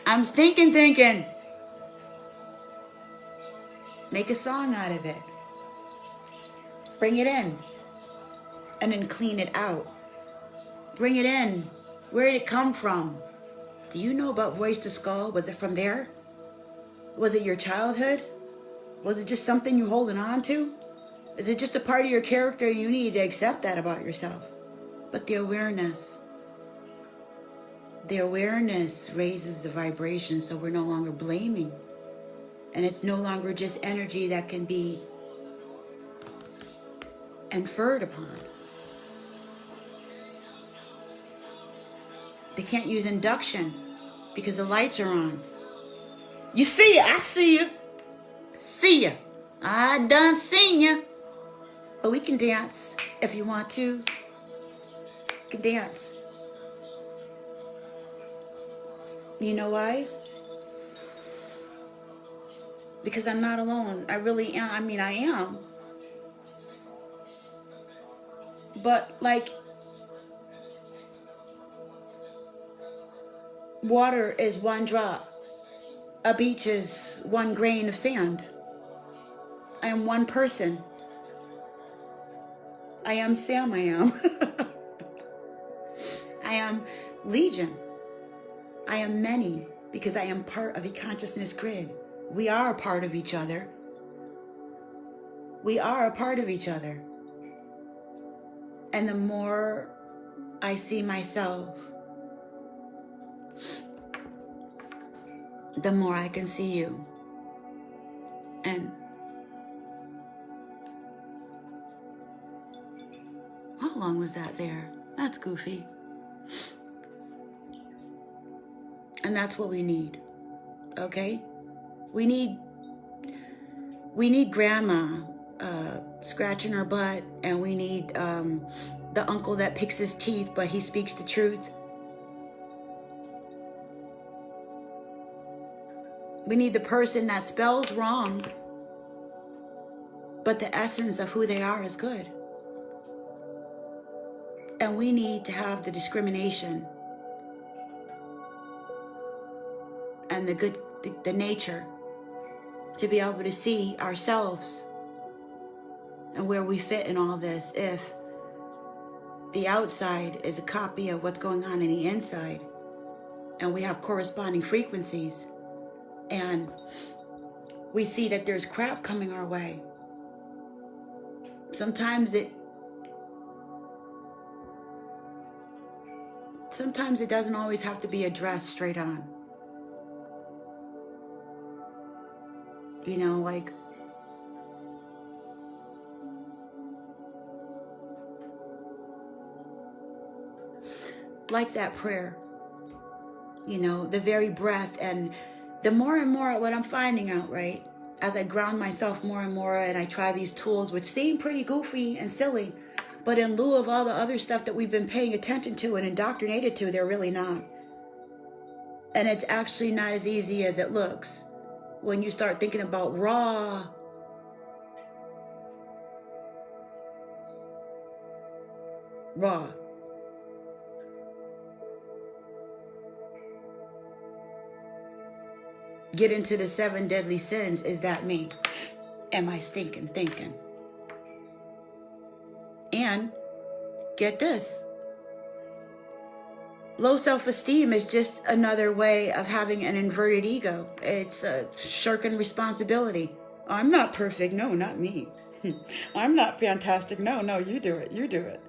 Speaker 1: I'm stinking thinking. Make a song out of it. Bring it in. And then clean it out. Bring it in. Where did it come from? Do you know about Voice to Skull? Was it from there? Was it your childhood? Was it just something you're holding on to? Is it just a part of your character? You need to accept that about yourself. But the awareness raises the vibration, so we're no longer blaming. And it's no longer just energy that can be inferred upon. They can't use induction because the lights are on. You see you. I see you. See you. I done seen you. But we can dance if you want to. You can dance. You know why? Because I'm not alone. I really am. I mean, I am. But like, water is one drop. A beach is one grain of sand. I am one person. I am Sam, I am. I am Legion. I am many because I am part of a consciousness grid. We are a part of each other. We are a part of each other. And the more I see myself, the more I can see you. And how long was that there? That's goofy. And that's what we need. Okay? We need grandma scratching her butt, and we need the uncle that picks his teeth, but he speaks the truth. We need the person that spells wrong, but the essence of who they are is good. And we need to have the discrimination and the good, the nature to be able to see ourselves and where we fit in all this. If the outside is a copy of what's going on in the inside, and we have corresponding frequencies, and we see that there's crap coming our way, sometimes it doesn't always have to be addressed straight on. You know, like that prayer, you know, the very breath. And the more and more what I'm finding out, right, as I ground myself more and more and I try these tools, which seem pretty goofy and silly, but in lieu of all the other stuff that we've been paying attention to and indoctrinated to, they're really not. And it's actually not as easy as it looks when you start thinking about raw. get into the 7 deadly sins. Is that me? Am I stinking thinking? And get this. Low self-esteem is just another way of having an inverted ego. It's a shirking responsibility. I'm not perfect. No, not me. I'm not fantastic. No, you do it. You do it.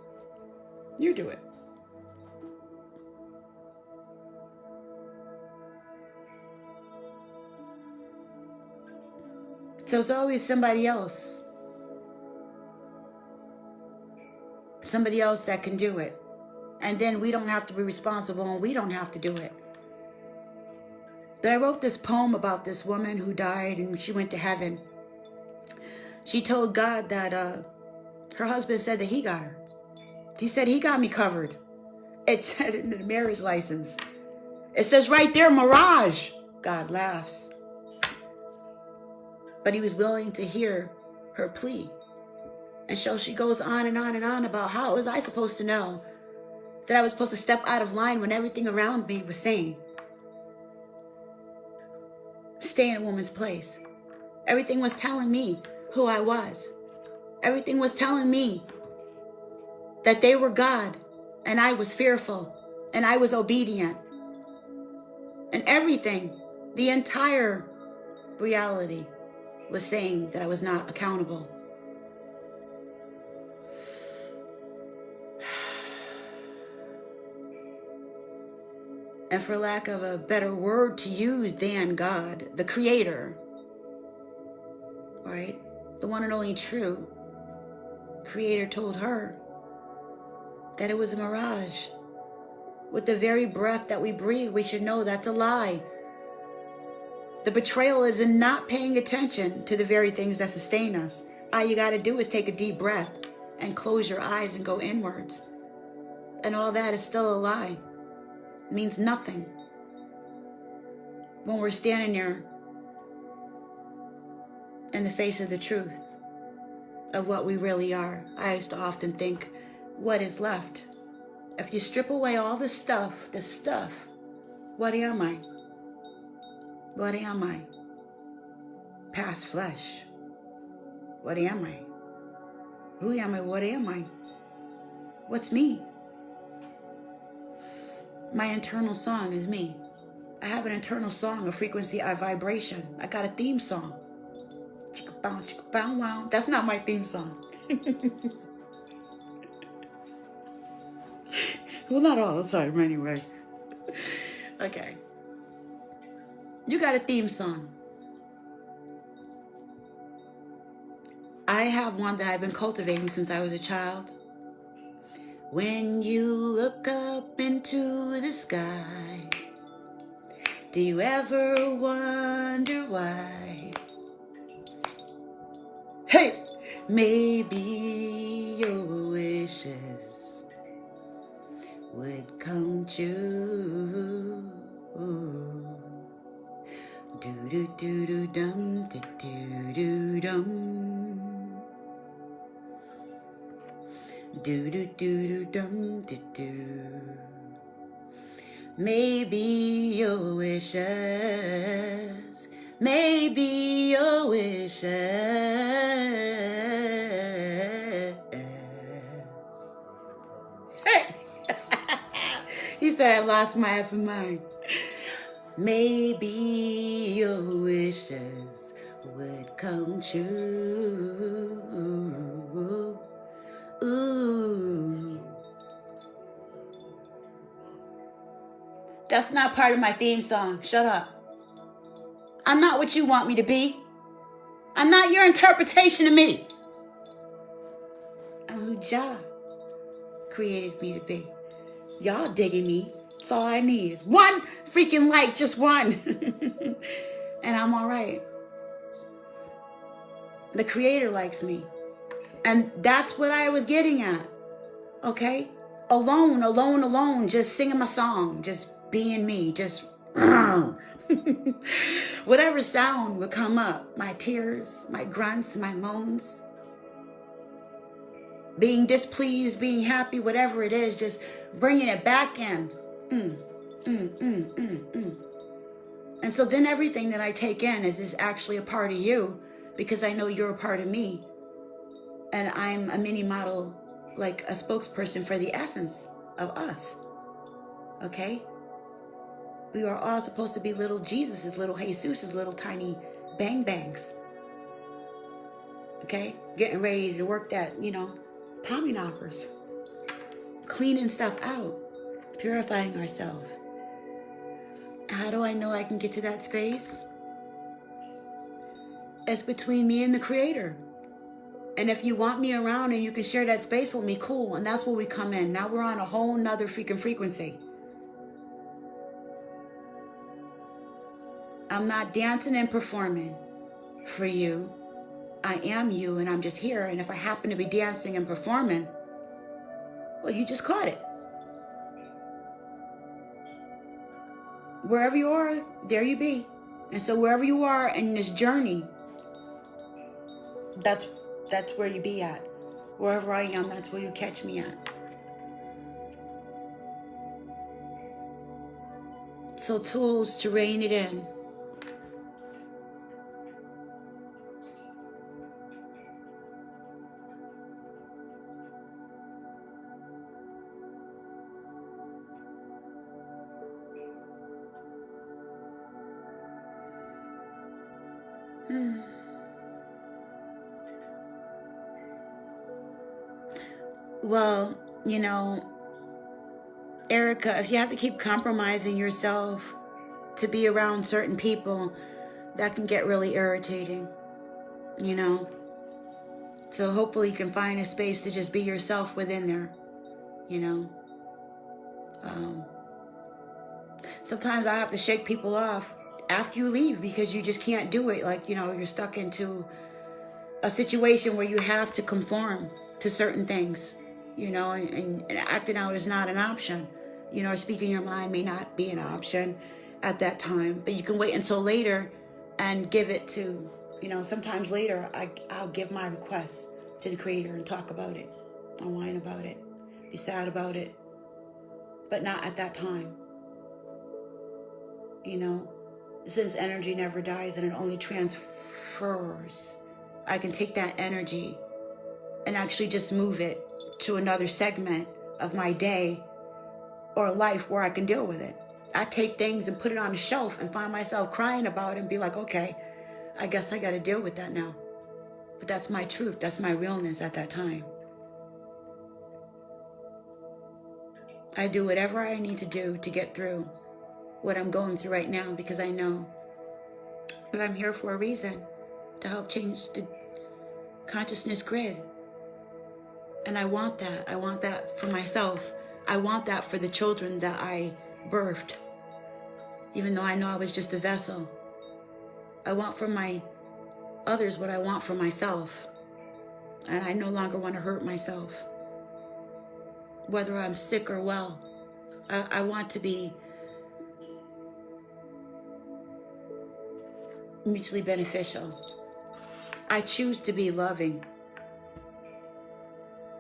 Speaker 1: You do it. So it's always somebody else. Somebody else that can do it. And then we don't have to be responsible and we don't have to do it. But I wrote this poem about this woman who died and she went to heaven. She told God that her husband said that he got her. He said, he got me covered. It said in the marriage license. It says right there, mirage. God laughs. But he was willing to hear her plea. And so she goes on and on and on about how was I supposed to know that I was supposed to step out of line when everything around me was saying, stay in a woman's place. Everything was telling me who I was. Everything was telling me that they were God and I was fearful and I was obedient. And everything, the entire reality was saying that I was not accountable. And for lack of a better word to use than God, the Creator, right? The one and only true Creator told her that it was a mirage. With the very breath that we breathe, we should know that's a lie. The betrayal is in not paying attention to the very things that sustain us. All you got to do is take a deep breath and close your eyes and go inwards. And all that is still a lie. It means nothing. When we're standing there in the face of the truth of what we really are, I used to often think, what is left? If you strip away all this stuff, what am I? What am I? Past flesh. What am I? Who am I? What am I? What's me? My internal song is me. I have an internal song, a frequency, a vibration. I got a theme song. Chicka bow, wow. That's not my theme song. Well, not all the time anyway. Okay. You got a theme song. I have one that I've been cultivating since I was a child. When you look up into the sky, do you ever wonder why? Hey! Maybe your wishes would come true. Do-do-do-do-dum, do-do-do-dum. Do-do-do-do-dum, do-do. Maybe your wishes, maybe your wishes. Hey! He said I lost my effing mind. Maybe your wishes would come true. Ooh. That's not part of my theme song. Shut up. I'm not what you want me to be. I'm not your interpretation of me. I'm who Jah created me to be. Y'all digging me. That's all I need is one freaking like, just one. And I'm all right. The Creator likes me. And that's what I was getting at. Okay? Alone, just singing my song, just being me, just whatever sound would come up, my tears, my grunts, my moans, being displeased, being happy, whatever it is, just bringing it back in. And so then everything that I take in is actually a part of you, because I know you're a part of me. And I'm a mini model, like a spokesperson for the essence of us. Okay? We are all supposed to be little Jesuses, little Jesuses, little tiny bang bangs. Okay? Getting ready to work that, Tommy knockers. Cleaning stuff out. Purifying ourselves. How do I know I can get to that space? It's between me and the Creator. And if you want me around and you can share that space with me, cool. And that's where we come in. Now we're on a whole nother freaking frequency. I'm not dancing and performing for you. I am you, and I'm just here. And if I happen to be dancing and performing, well, you just caught it. Wherever you are, there you be. And so wherever you are in this journey, that's where you be at. Wherever I am, that's where you catch me at. So tools to rein it in. Well, Erica, if you have to keep compromising yourself to be around certain people, that can get really irritating, So hopefully you can find a space to just be yourself within there, Sometimes I have to shake people off after you leave because you just can't do it. Like, you're stuck into a situation where you have to conform to certain things, and acting out is not an option. Speaking your mind may not be an option at that time, but you can wait until later and give it to, sometimes later I'll give my request to the Creator and talk about it. I'll whine about it, be sad about it, but not at that time. Since energy never dies and it only transfers, I can take that energy and actually just move it to another segment of my day or life where I can deal with it. I take things and put it on a shelf and find myself crying about it and be like, okay, I guess I got to deal with that now. But that's my truth. That's my realness at that time. I do whatever I need to do to get through what I'm going through right now, because I know that I'm here for a reason, to help change the consciousness grid. And I want that. I want that for myself. I want that for the children that I birthed, even though I know I was just a vessel. I want for my others what I want for myself. And I no longer want to hurt myself, whether I'm sick or well. I want to be mutually beneficial. I choose to be loving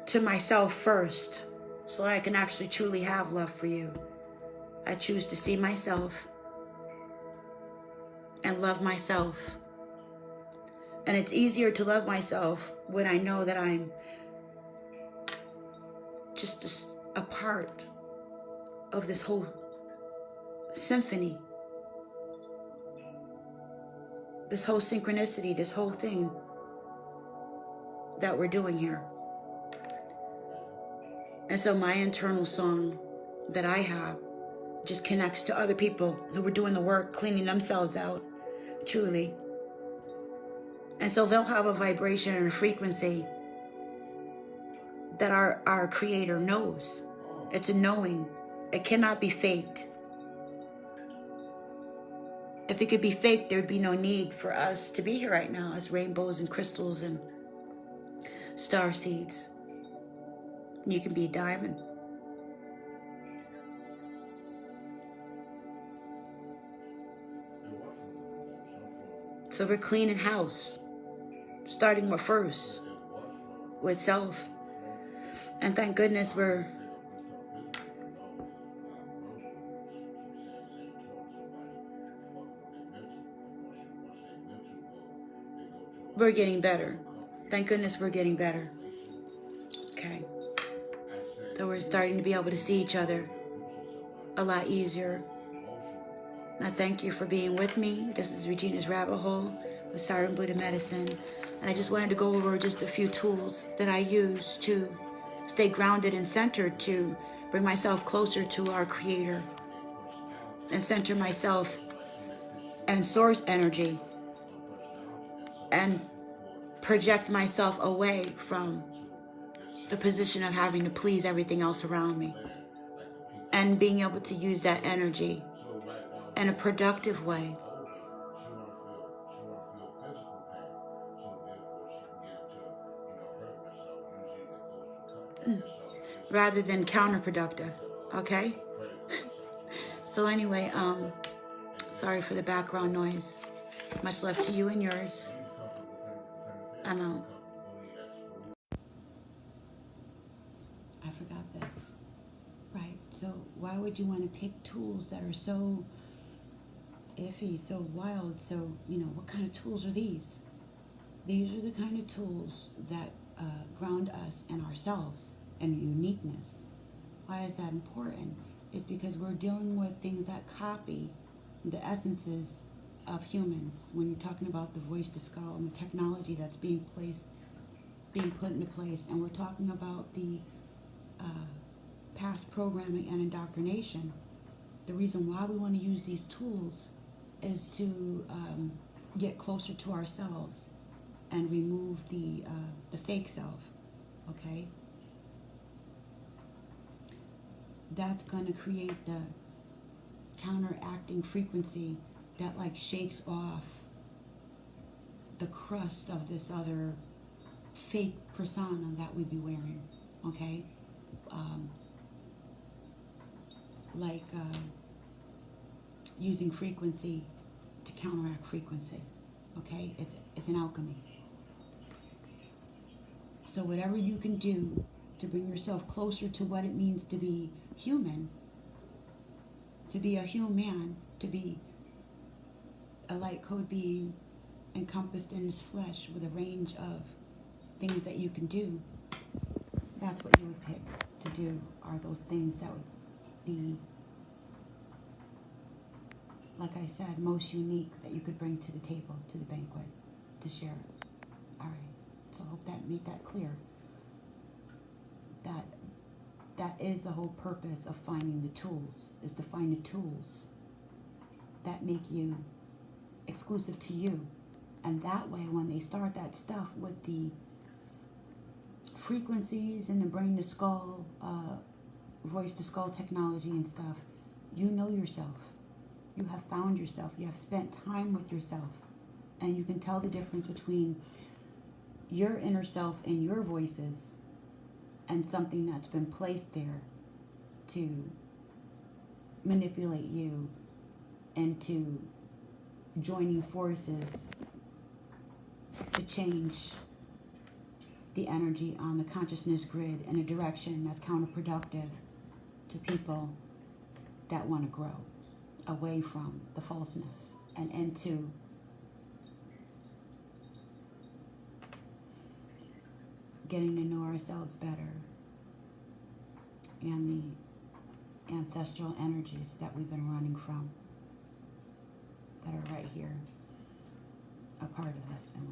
Speaker 1: to myself first, so that I can actually truly have love for you. I choose to see myself and love myself. And it's easier to love myself when I know that I'm just a part of this whole symphony, this whole synchronicity, this whole thing that we're doing here. And so my internal song that I have just connects to other people who are doing the work, cleaning themselves out, truly. And so they'll have a vibration and a frequency that our Creator knows. It's a knowing. It cannot be faked. If it could be faked, there'd be no need for us to be here right now as rainbows and crystals and star seeds. You can be a diamond. So we're cleaning house, starting with first, with self. And thank goodness we're We're getting better. Thank goodness we're getting better. Okay. So we're starting to be able to see each other a lot easier. I thank you for being with me. This is Regina's Rabbit Hole with Siren Buddha Medicine. And I just wanted to go over just a few tools that I use to stay grounded and centered, to bring myself closer to our Creator and center myself and source energy and project myself away from the position of having to please everything else around me, and being able to use that energy in a productive way. Rather than counterproductive, okay? So anyway, sorry for the background noise. Much love to you and yours. I'm out. I forgot this. Right, so why would you want to pick tools that are so iffy, so wild, so, what kind of tools are these? These are the kind of tools that ground us in ourselves and uniqueness. Why is that important? It's because we're dealing with things that copy the essences of humans. When you're talking about the voice to skull and the technology that's being put into place, and we're talking about the past programming and indoctrination, the reason why we want to use these tools is to get closer to ourselves and remove the fake self, okay? That's going to create the counteracting frequency that like shakes off the crust of this other fake persona that we be wearing, okay? Using frequency to counteract frequency, okay? It's an alchemy. So whatever you can do to bring yourself closer to what it means to be human, to be a human, to be a light code being encompassed in this flesh with a range of things that you can do, that's what you would pick to do, are those things that would be, like I said, most unique that you could bring to the table, to the banquet, to share. All right, so I hope that made that clear. That is the whole purpose of finding the tools, is to find the tools that make you exclusive to you. And that way, when they start that stuff with the frequencies and the brain to skull, voice to skull technology and stuff, you know yourself. You have found yourself. You have spent time with yourself. And you can tell the difference between your inner self and your voices and something that's been placed there to manipulate you into joining forces to change the energy on the consciousness grid in a direction that's counterproductive to people that want to grow away from the falseness and into getting to know ourselves better and the ancestral energies that we've been running from that are right here, a part of us and